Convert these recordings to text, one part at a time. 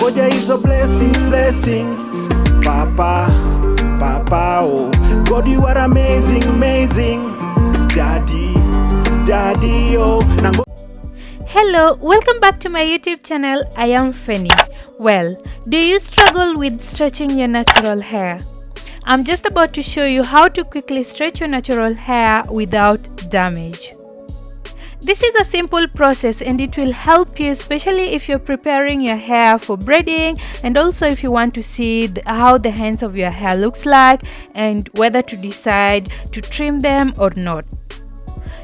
nangoja hizo blessings. Papa, oh God, you are amazing. Daddy, oh Hello, welcome back to my YouTube channel. I am Fanny. Well, do you struggle with stretching your natural hair? I'm just about to show you how to quickly stretch your natural hair without damage. This is a simple process and it will help you, especially if you're preparing your hair for braiding, and also if you want to see how the ends of your hair looks like and whether to decide to trim them or not.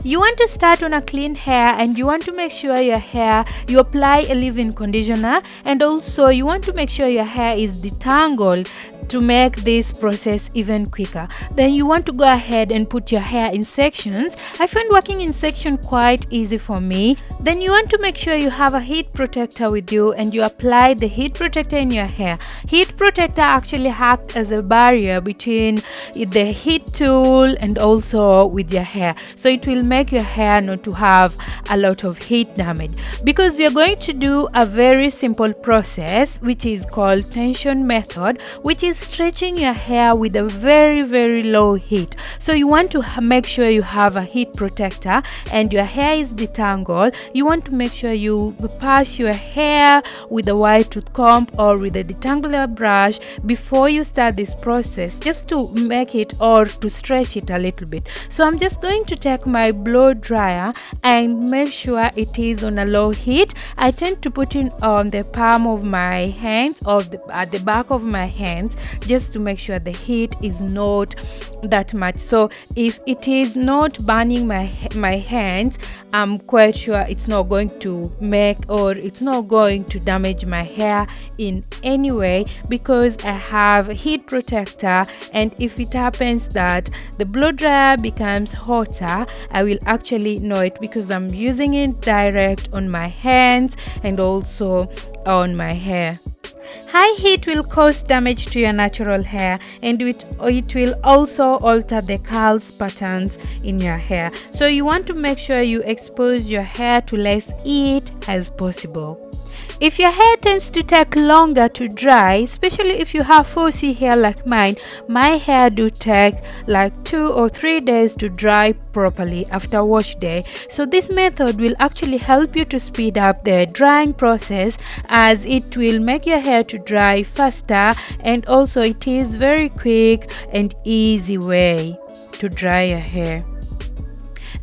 You want to start on a clean hair and you want to make sure your hair, you apply a leave-in conditioner, and also you want to make sure your hair is detangled to make this process even quicker. Then you want to go ahead and put your hair in sections. I find working in section quite easy for me. Then you want to make sure you have a heat protector with you and you apply the heat protector in your hair. Heat protector actually acts as a barrier between the heat tool and also with your hair, so it will make your hair not to have a lot of heat damage, because we are going to do a very simple process which is called tension method, which is stretching your hair with a very low heat. So you want to make sure you have a heat protector and your hair is detangled. You want to make sure you pass your hair with a wide tooth comb or with a detangler brush before you start this process, just to make it or to stretch it a little bit. So I'm just going to take my blow dryer and make sure it is on a low heat. I tend to put it on the palm of my hands or at the back of my hands, just to make sure the heat is not that much. So if it is not burning my hands, I'm quite sure it's not going to make, or it's not going to damage my hair in any way, because I have a heat protector. And if it happens that the blow dryer becomes hotter, I will actually know it, because I'm using it direct on my hands and also on my hair. High heat will cause damage to your natural hair, and it will also alter the curls patterns in your hair. So you want to make sure you expose your hair to less heat as possible. If your hair tends to take longer to dry, especially if you have 4C hair like mine, my hair do take like 2 or 3 days to dry properly after wash day. So this method will actually help you to speed up the drying process, as it will make your hair to dry faster, and also it is very quick and easy way to dry your hair.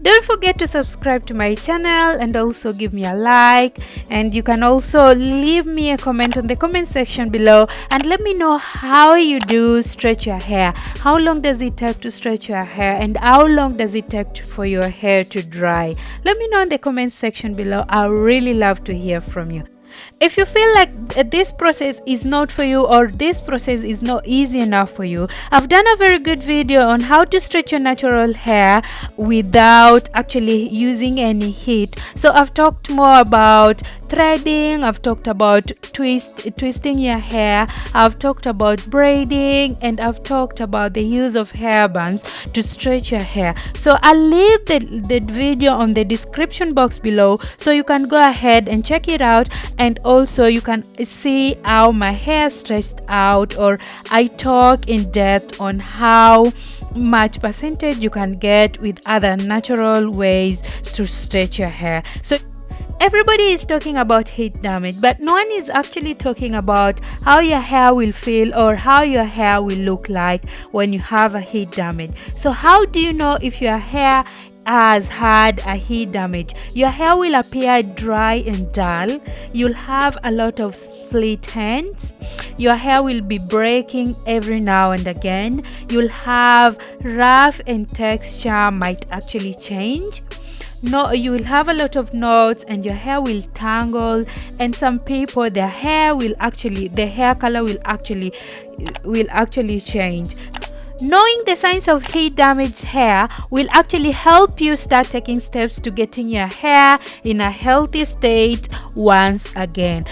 Don't forget to subscribe to my channel and also give me a like, and you can also leave me a comment on the comment section below and let me know how you do stretch your hair. How long does it take to stretch your hair, and how long does it take for your hair to dry? Let me know in the comment section below. I really love to hear from you. If you feel like this process is not for you, or this process is not easy enough for you, I've done a very good video on how to stretch your natural hair without actually using any heat. So I've talked more about threading, I've talked about twisting your hair, I've talked about braiding, and I've talked about the use of hair bands to stretch your hair. So I'll leave the video on the description box below, so you can go ahead and check it out. And also you can see how my hair stretched out, or I talk in depth on how much percentage you can get with other natural ways to stretch your hair. So everybody is talking about heat damage, but no one is actually talking about how your hair will feel or how your hair will look like when you have a heat damage. So how do you know if your hair has had a heat damage? Your hair will appear dry and dull. You'll have a lot of split ends. Your hair will be breaking every now and again. You'll have rough, and texture might actually change. No, you will have a lot of knots and your hair will tangle, and some people, their hair will actually, the hair color will actually change. Knowing the signs of heat damaged hair will actually help you start taking steps to getting your hair in a healthy state once again.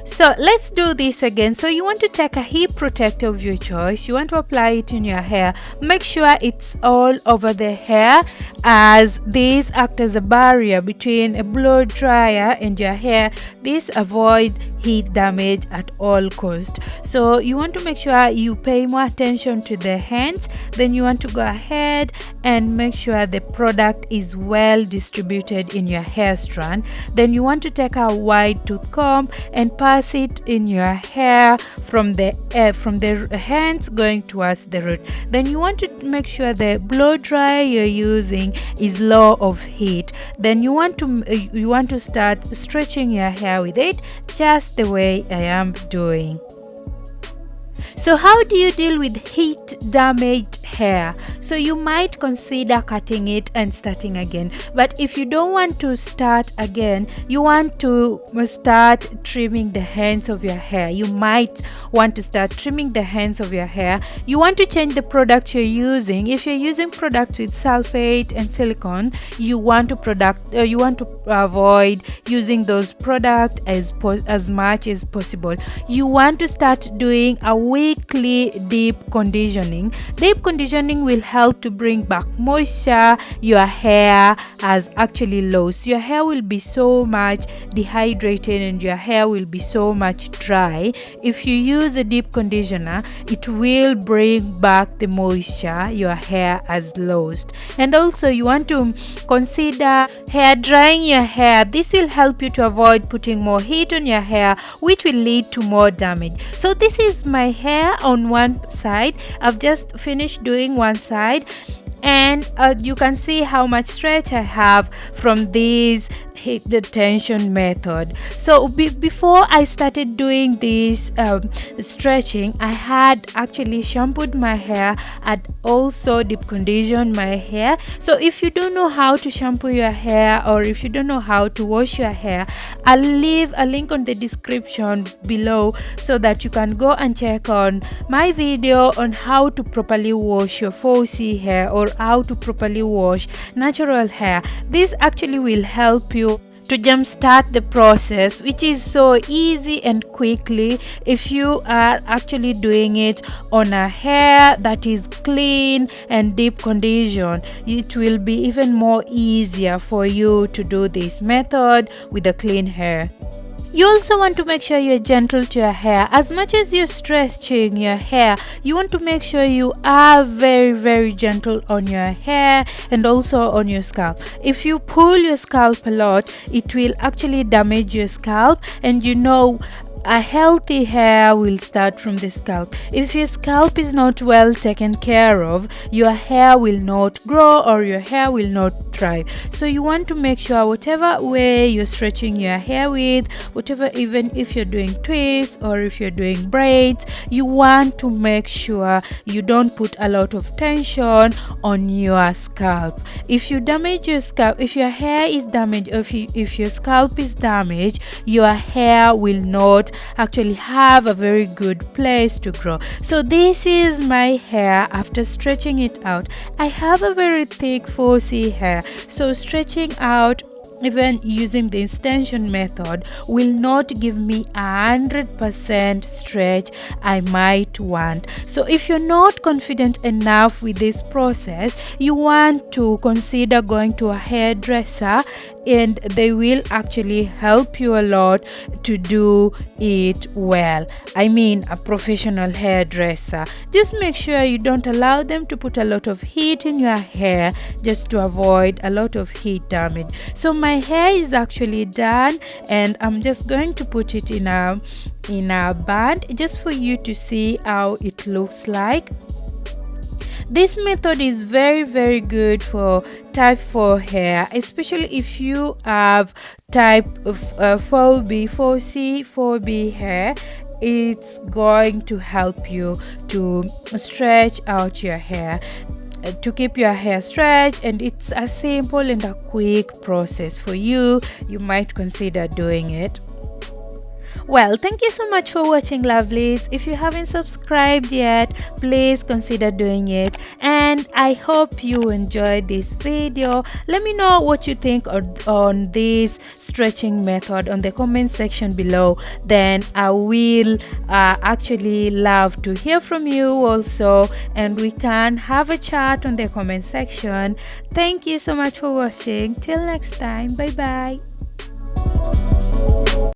So let's do this again. So you want to take a heat protector of your choice. You want to apply it in your hair. Make sure it's all over the hair, as this acts as a barrier between a blow dryer and your hair. This avoids heat damage at all cost. So you want to make sure you pay more attention to the hands. Then you want to go ahead and make sure the product is well distributed in your hair strand. Then you want to take a wide tooth comb and pass it in your hair from the hands going towards the root. Then you want to make sure the blow dryer you're using is low of heat. Then you want to start stretching your hair with it, just the way I am doing. So how do you deal with heat damaged hair? So you might consider cutting it and starting again. But if you don't want to start again, you want to start trimming the ends of your hair. You might want to start trimming the ends of your hair. You want to change the product you're using. If you're using products with sulfate and silicone, you want to avoid using those products as much as possible. You want to start doing a weekly deep conditioning. Deep conditioning will help to bring back moisture your hair has actually lost. Your hair will be so much dehydrated and your hair will be so much dry. If you use a deep conditioner, it will bring back the moisture your hair has lost. And also you want to consider hair drying your hair. This will help you to avoid putting more heat on your hair, which will lead to more damage. So this is my hair on one side. I've just finished doing one side, and you can see how much stretch I have from this heat retention method. So before I started doing this stretching, I had actually shampooed my hair and also deep conditioned my hair. So if you don't know how to shampoo your hair, or if you don't know how to wash your hair, I'll leave a link on the description below so that you can go and check on my video on how to properly wash your 4C hair, or how to properly wash natural hair. This actually will help you to jumpstart the process, which is so easy and quickly. If you are actually doing it on a hair that is clean and deep conditioned, it will be even more easier for you to do this method with a clean hair. You also want to make sure you're gentle to your hair. As much as you're stretching your hair, you want to make sure you are very, very gentle on your hair and also on your scalp. If you pull your scalp a lot, it will actually damage your scalp, and a healthy hair will start from the scalp. If your scalp is not well taken care of, your hair will not grow or your hair will not thrive. So you want to make sure whatever way you're stretching your hair with, even if you're doing twists or if you're doing braids, you want to make sure you don't put a lot of tension on your scalp. If you damage your scalp, if your hair is damaged, or if your scalp is damaged, your hair will not actually have a very good place to grow. So this is my hair after stretching it out. I have a very thick 4C hair, so stretching out, even using the extension method, will not give me 100% stretch I might want. So if you're not confident enough with this process, you want to consider going to a hairdresser, and they will actually help you a lot to do it well. I mean, a professional hairdresser. Just make sure you don't allow them to put a lot of heat in your hair, just to avoid a lot of heat damage. So my hair is actually done, and I'm just going to put it in a band just for you to see how it looks like. This method is very, very good for type 4 hair, especially if you have type of 4B, 4C, 4B hair. It's going to help you to stretch out your hair, to keep your hair stretched, and it's a simple and a quick process for you. You might consider doing it. Well, thank you so much for watching, lovelies. If you haven't subscribed yet, please consider doing it. And I hope you enjoyed this video. Let me know what you think on this stretching method on the comment section below. Then I will actually love to hear from you also, and we can have a chat on the comment section. Thank you so much for watching. Till next time, bye bye.